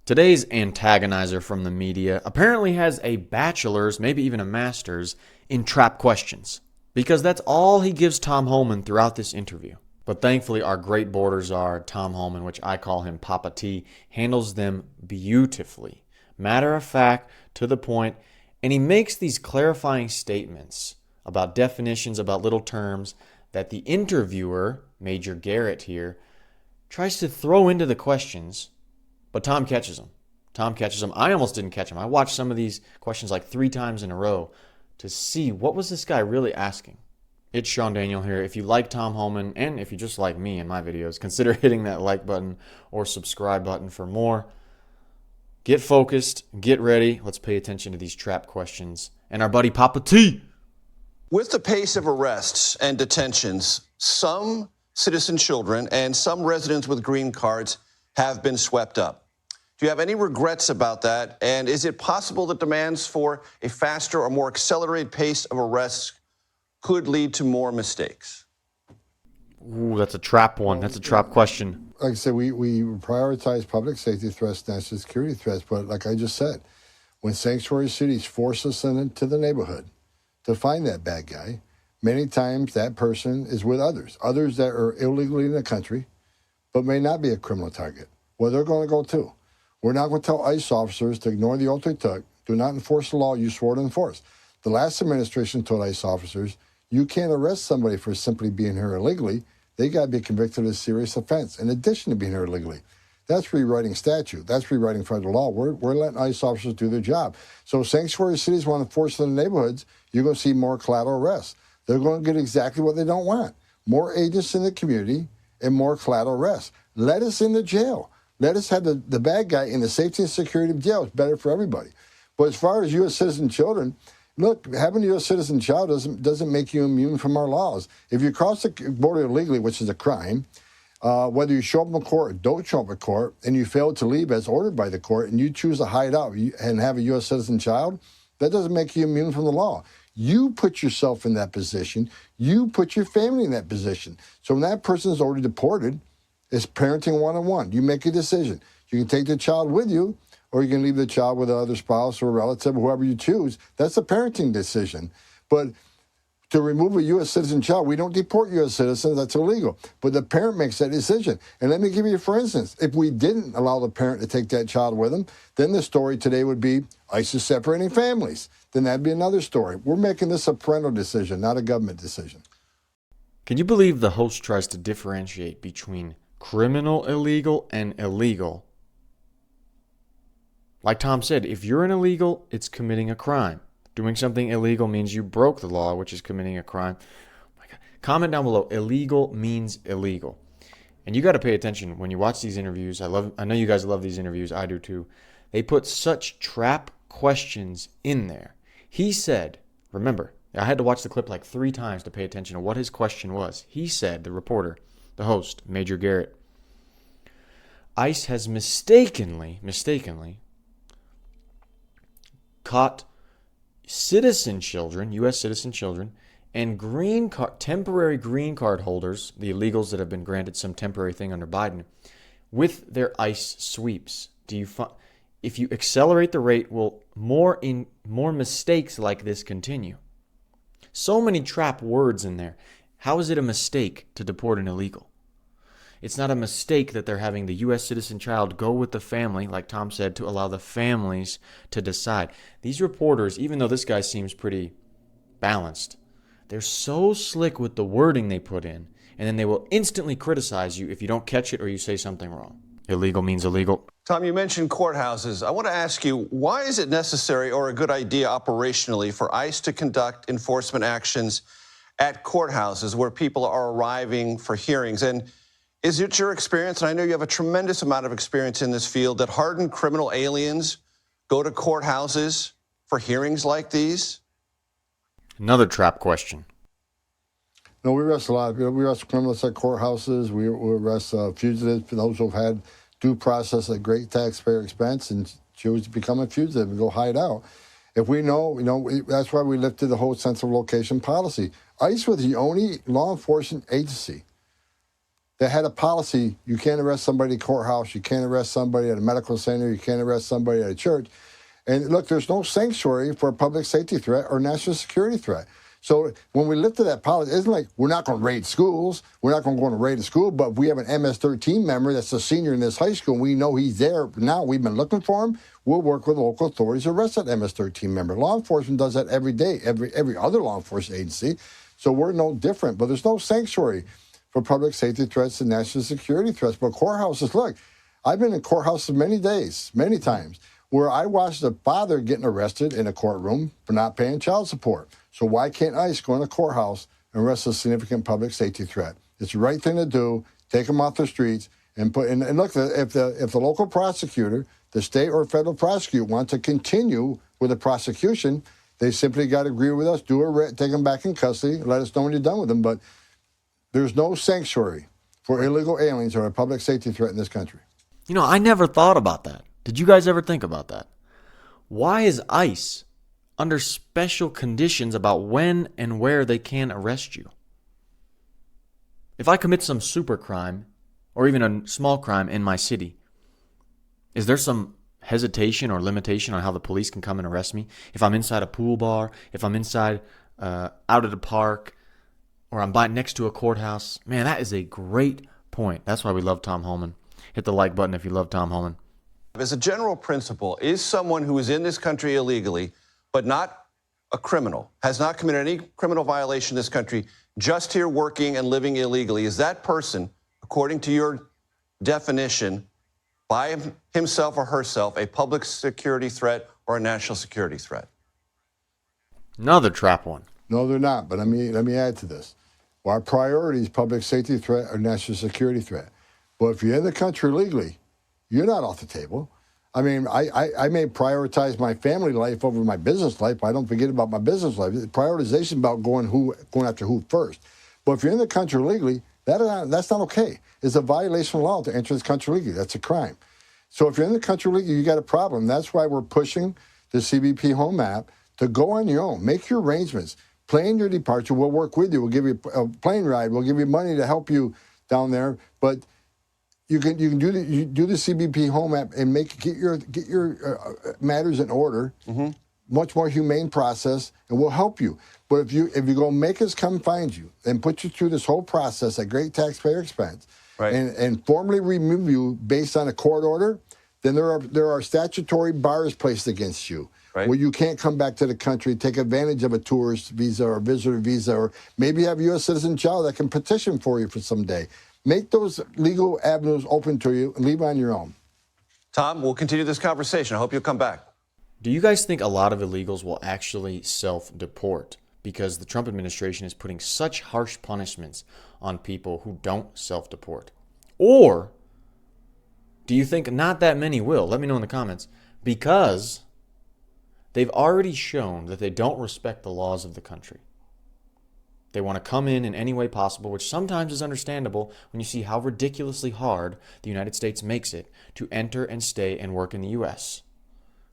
Today's antagonizer from the media apparently has a bachelor's, maybe even a master's, in trap questions, because that's all he gives Tom Homan throughout this interview. But thankfully, our great border czar, Tom Homan, which I call him Papa T, handles them beautifully. Matter of fact, to the point, and he makes these clarifying statements about definitions, about little terms, that the interviewer, Major Garrett here, tries to throw into the questions. But Tom catches him. I almost didn't catch him. I watched some of these questions like 3 times in a row to see what was this guy really asking. It's itsSeanDaniel here. If you like Tom Homan, and if you just like me and my videos, consider hitting that like button or subscribe button for more. Get focused, get ready. Let's pay attention to these trap questions. And our buddy Papa T. With the pace of arrests and detentions, some citizen children and some residents with green cards have been swept up. Do you have any regrets about that? And is it possible that demands for a faster or more accelerated pace of arrests could lead to more mistakes? Ooh, that's a trap one. That's a trap question. Like I said, we prioritize public safety threats, national security threats. But like I just said, when sanctuary cities force us into the neighborhood to find that bad guy, many times that person is with others that are illegally in the country, but may not be a criminal target. Well, they're going to go too. We're not going to tell ICE officers to ignore the oath they took, do not enforce the law you swore to enforce. The last administration told ICE officers, you can't arrest somebody for simply being here illegally. They got to be convicted of a serious offense in addition to being here illegally. That's rewriting statute. That's rewriting federal law. We're letting ICE officers do their job. So sanctuary cities want to enforce in the neighborhoods, you're going to see more collateral arrests. They're going to get exactly what they don't want. More agents in the community and more collateral arrests. Let us in the jail. Let us have the bad guy in the safety and security of jail. It's better for everybody. But as far as U.S. citizen children, look, having a U.S. citizen child doesn't make you immune from our laws. If you cross the border illegally, which is a crime, whether you show up in court or don't show up in court, and you fail to leave as ordered by the court, and you choose to hide out and have a U.S. citizen child, that doesn't make you immune from the law. You put yourself in that position. You put your family in that position. So when that person is already deported, it's parenting 101. You make a decision. You can take the child with you, or you can leave the child with another spouse or relative, whoever you choose. That's a parenting decision. But to remove a U.S. citizen child, we don't deport U.S. citizens. That's illegal. But the parent makes that decision. And let me give you, for instance, if we didn't allow the parent to take that child with them, then the story today would be ICE is separating families. Then that'd be another story. We're making this a parental decision, not a government decision. Can you believe the host tries to differentiate between criminal illegal and illegal? Like Tom said, if you're an illegal, it's committing a crime. Doing something illegal means you broke the law, which is committing a crime. Oh my God. Comment down below. Illegal means illegal. And you got to pay attention when you watch these interviews. I know you guys love these interviews. I do too. They put such trap questions in there. He said, remember, I had to watch the clip like 3 times to pay attention to what his question was. He said, the reporter, the host, Major Garrett, ICE has mistakenly caught citizen children, U.S. citizen children, and temporary green card holders, the illegals that have been granted some temporary thing under Biden, with their ICE sweeps. If you accelerate the rate, will more mistakes like this continue? So many trap words in there. How is it a mistake to deport an illegal? It's not a mistake that they're having the U.S. citizen child go with the family, like Tom said, to allow the families to decide. These reporters, even though this guy seems pretty balanced, they're so slick with the wording they put in, and then they will instantly criticize you if you don't catch it or you say something wrong. Illegal means illegal. Tom, you mentioned courthouses. I want to ask you, why is it necessary or a good idea operationally for ICE to conduct enforcement actions at courthouses where people are arriving for hearings? And is it your experience, and I know you have a tremendous amount of experience in this field, that hardened criminal aliens go to courthouses for hearings like these? Another trap question. No, we arrest a lot of people. We arrest criminals at courthouses. We arrest fugitives, those who have had due process at great taxpayer expense and choose to become a fugitive and go hide out. If we know, that's why we lifted the whole sense of location policy. ICE was the only law enforcement agency that had a policy, you can't arrest somebody at courthouse, you can't arrest somebody at a medical center, you can't arrest somebody at a church. And look, there's no sanctuary for a public safety threat or national security threat. So when we lifted that policy, it's like we're not going to raid schools. We're not going to go and raid a school, but if we have an MS-13 member that's a senior in this high school, and we know he's there now, we've been looking for him, we'll work with local authorities to arrest that MS-13 member. Law enforcement does that every day, every other law enforcement agency. So we're no different, but there's no sanctuary for public safety threats and national security threats. But courthouses, look, I've been in courthouses many days, many times, where I watched a father getting arrested in a courtroom for not paying child support. So why can't ICE go in a courthouse and arrest a significant public safety threat? It's the right thing to do. Take them off the streets and put. And look, if the local prosecutor, the state or federal prosecutor, want to continue with the prosecution, they simply got to agree with us, take them back in custody, let us know when you're done with them. But there's no sanctuary for illegal aliens or a public safety threat in this country. You know, I never thought about that. Did you guys ever think about that? Why is ICE under special conditions about when and where they can arrest you? If I commit some super crime or even a small crime in my city, is there some hesitation or limitation on how the police can come and arrest me? If I'm inside a pool bar, if I'm inside out at a park, or I'm by next to a courthouse. Man, that is a great point. That's why we love Tom Homan. Hit the like button if you love Tom Homan. As a general principle, is someone who is in this country illegally, but not a criminal, has not committed any criminal violation in this country, just here working and living illegally, is that person, according to your definition, by himself or herself, a public security threat or a national security threat? Another trap one. No, they're not. But let me add to this. Well, our priority is public safety threat or national security threat. But if you're in the country legally, you're not off the table. I mean, I may prioritize my family life over my business life, but I don't forget about my business life. Prioritization is about going after who first. But if you're in the country legally, that's not okay. It's a violation of law to enter this country legally. That's a crime. So if you're in the country legally, you got a problem. That's why we're pushing the CBP Home app to go on your own. Make your arrangements. Plan your departure. We'll work with you. We'll give you a plane ride. We'll give you money to help you down there. But you can do the CBP Home app and get your matters in order. Mm-hmm. Much more humane process, and we'll help you. But if you go make us come find you and put you through this whole process at great taxpayer expense, right, and formally remove you based on a court order, then there are statutory bars placed against you. Right. Where you can't come back to the country, take advantage of a tourist visa or visitor visa, or maybe have a U.S. citizen child that can petition for you for some day. Make those legal avenues open to you and leave on your own. Tom, we'll continue this conversation. I hope you'll come back. Do you guys think a lot of illegals will actually self-deport because the Trump administration is putting such harsh punishments on people who don't self-deport? Or do you think not that many will? Let me know in the comments. Because they've already shown that they don't respect the laws of the country. They want to come in any way possible, which sometimes is understandable when you see how ridiculously hard the United States makes it to enter and stay and work in the U.S.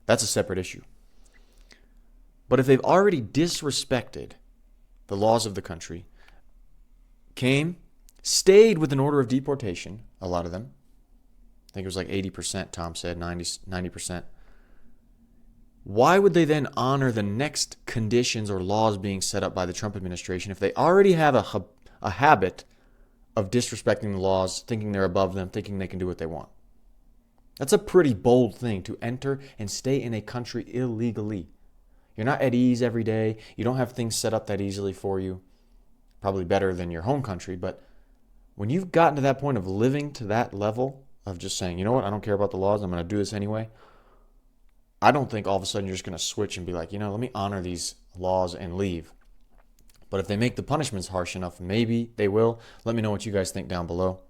That's a separate issue. But if they've already disrespected the laws of the country, stayed with an order of deportation, a lot of them, I think it was like 80%, Tom said, 90%. Why would they then honor the next conditions or laws being set up by the Trump administration if they already have a habit of disrespecting the laws, thinking they're above them, thinking they can do what they want? That's a pretty bold thing, to enter and stay in a country illegally. You're not at ease every day. You don't have things set up that easily for you. Probably better than your home country. But when you've gotten to that point of living to that level of just saying, you know what, I don't care about the laws, I'm going to do this anyway, I don't think all of a sudden you're just going to switch and be like, let me honor these laws and leave. But if they make the punishments harsh enough, maybe they will. Let me know what you guys think down below.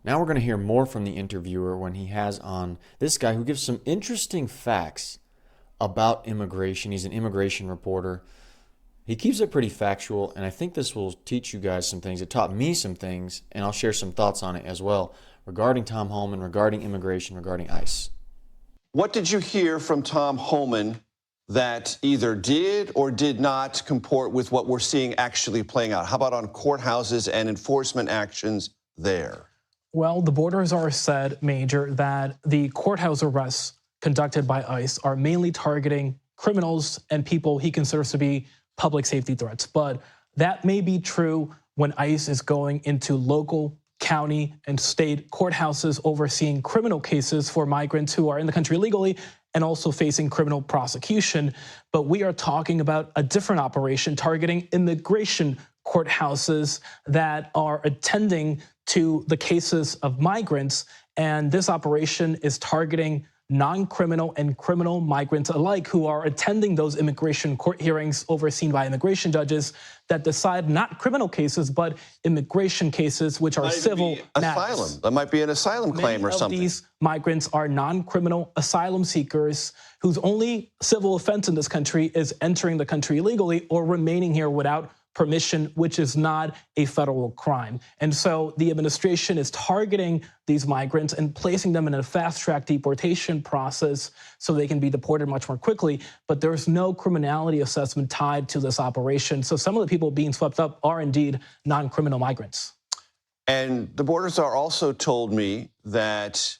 Now we're going to hear more from the interviewer when he has on this guy who gives some interesting facts about immigration. He's an immigration reporter. He keeps it pretty factual, and I think this will teach you guys some things. It taught me some things, and I'll share some thoughts on it as well regarding Tom Homan, regarding immigration, regarding ICE. What did you hear from Tom Homan that either did or did not comport with what we're seeing actually playing out? How about on courthouses and enforcement actions there? Well, the border czar said, Major, that the courthouse arrests conducted by ICE are mainly targeting criminals and people he considers to be public safety threats. But that may be true when ICE is going into local, county, and state courthouses overseeing criminal cases for migrants who are in the country illegally and also facing criminal prosecution. But we are talking about a different operation targeting immigration courthouses that are attending to the cases of migrants. And this operation is targeting non-criminal and criminal migrants alike who are attending those immigration court hearings overseen by immigration judges that decide not criminal cases, but immigration cases, which are civil matters. Asylum. That might be an asylum claim or something. Many of these migrants are non-criminal asylum seekers whose only civil offense in this country is entering the country illegally or remaining here without permission, which is not a federal crime. And so the administration is targeting these migrants and placing them in a fast-track deportation process so they can be deported much more quickly. But there's no criminality assessment tied to this operation. So some of the people being swept up are indeed non-criminal migrants. And the border czar also told me that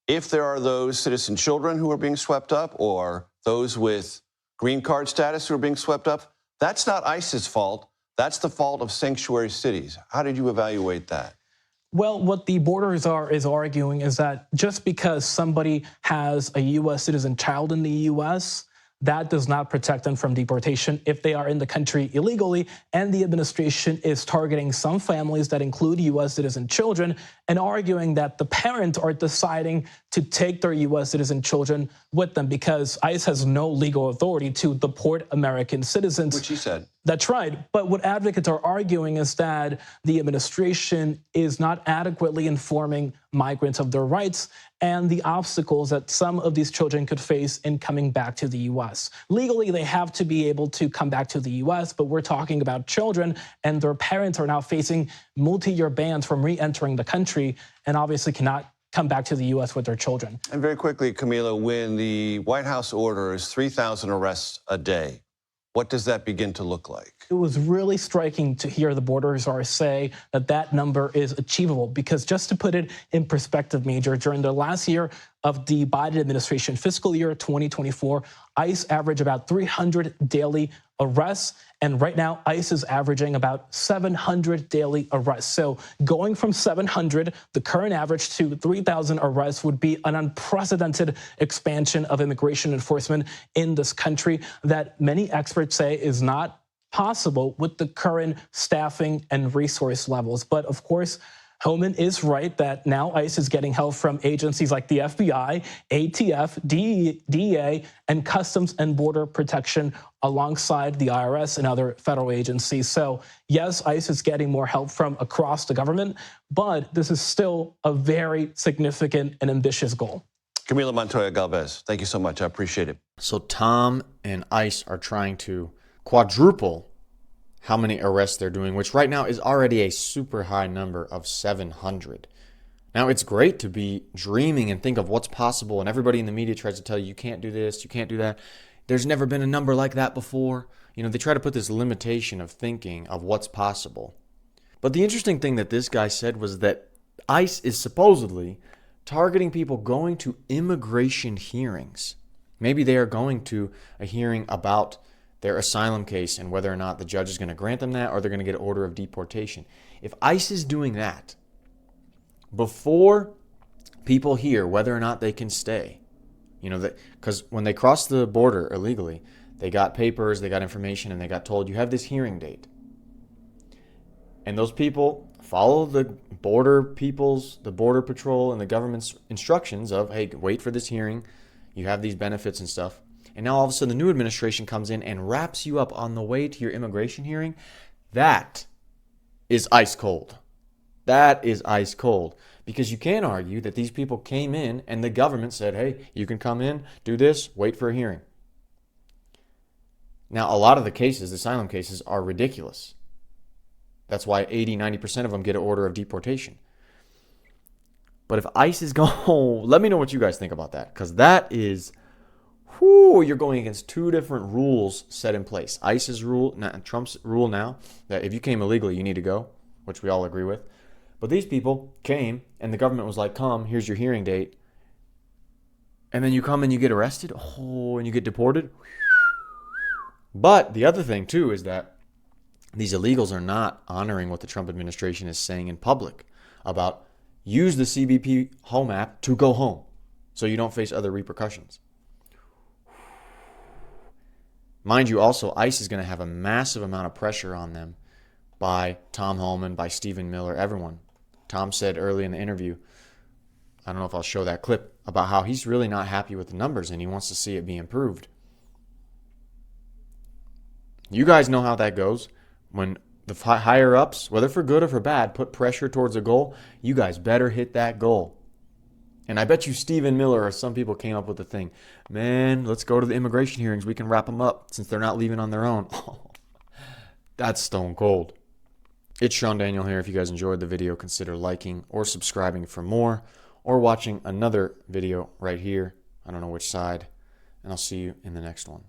if there are those citizen children who are being swept up or those with green card status who are being swept up, that's not ICE's fault. That's the fault of sanctuary cities. How did you evaluate that? Well, what the border czar is arguing is that just because somebody has a U.S. citizen child in the U.S., that does not protect them from deportation if they are in the country illegally. And the administration is targeting some families that include U.S. citizen children and arguing that the parents are deciding to take their U.S. citizen children with them because ICE has no legal authority to deport American citizens. Which he said. That's right. But what advocates are arguing is that the administration is not adequately informing migrants of their rights and the obstacles that some of these children could face in coming back to the U.S. Legally, they have to be able to come back to the U.S., but we're talking about children and their parents are now facing multi-year bans from re-entering the country and obviously cannot come back to the U.S. with their children. And very quickly, Camila, when the White House orders 3,000 arrests a day, what does that begin to look like? It was really striking to hear the border czar say that that number is achievable because just to put it in perspective, Major, during the last year of the Biden administration, fiscal year 2024, ICE averaged about 300 daily arrests. And right now, ICE is averaging about 700 daily arrests. So going from 700, the current average, to 3,000 arrests would be an unprecedented expansion of immigration enforcement in this country that many experts say is not possible with the current staffing and resource levels. But of course, Homan is right that now ICE is getting help from agencies like the FBI, ATF, DEA, and Customs and Border Protection alongside the IRS and other federal agencies. So yes, ICE is getting more help from across the government, but this is still a very significant and ambitious goal. Camila Montoya Galvez, thank you so much. I appreciate it. So Tom and ICE are trying to quadruple how many arrests they're doing, which right now is already a super high number of 700. Now, it's great to be dreaming and think of what's possible, and everybody in the media tries to tell you, you can't do this, you can't do that. There's never been a number like that before. You know, they try to put this limitation of thinking of what's possible. But the interesting thing that this guy said was that ICE is supposedly targeting people going to immigration hearings. Maybe they are going to a hearing about their asylum case and whether or not the judge is going to grant them that or they're going to get an order of deportation. If ICE is doing that before people hear whether or not they can stay, you know, that because when they crossed the border illegally, they got papers, they got information, and they got told, you have this hearing date. And those people follow the border patrol and the government's instructions of, hey, wait for this hearing, you have these benefits and stuff. And now all of a sudden the new administration comes in and wraps you up on the way to your immigration hearing. That is ice cold. That is ice cold. Because you can argue that these people came in and the government said, hey, you can come in, do this, wait for a hearing. Now, a lot of the cases, the asylum cases, are ridiculous. That's why 80-90% of them get an order of deportation. But if ICE is going, let me know what you guys think about that. Because that is... you're going against two different rules set in place. ICE's rule, Trump's rule now, that if you came illegally, you need to go, which we all agree with. But these people came, and the government was like, come, here's your hearing date. And then you come and you get arrested, and you get deported. But the other thing, too, is that these illegals are not honoring what the Trump administration is saying in public about use the CBP home app to go home so you don't face other repercussions. Mind you, also, ICE is going to have a massive amount of pressure on them by Tom Homan, by Stephen Miller, everyone. Tom said early in the interview, I don't know if I'll show that clip, about how he's really not happy with the numbers and he wants to see it be improved. You guys know how that goes. When the higher ups, whether for good or for bad, put pressure towards a goal, you guys better hit that goal. And I bet you Stephen Miller or some people came up with the thing, man, let's go to the immigration hearings. We can wrap them up since they're not leaving on their own. That's stone cold. It's Sean Daniel here. If you guys enjoyed the video, consider liking or subscribing for more, or watching another video right here. I don't know which side. And I'll see you in the next one.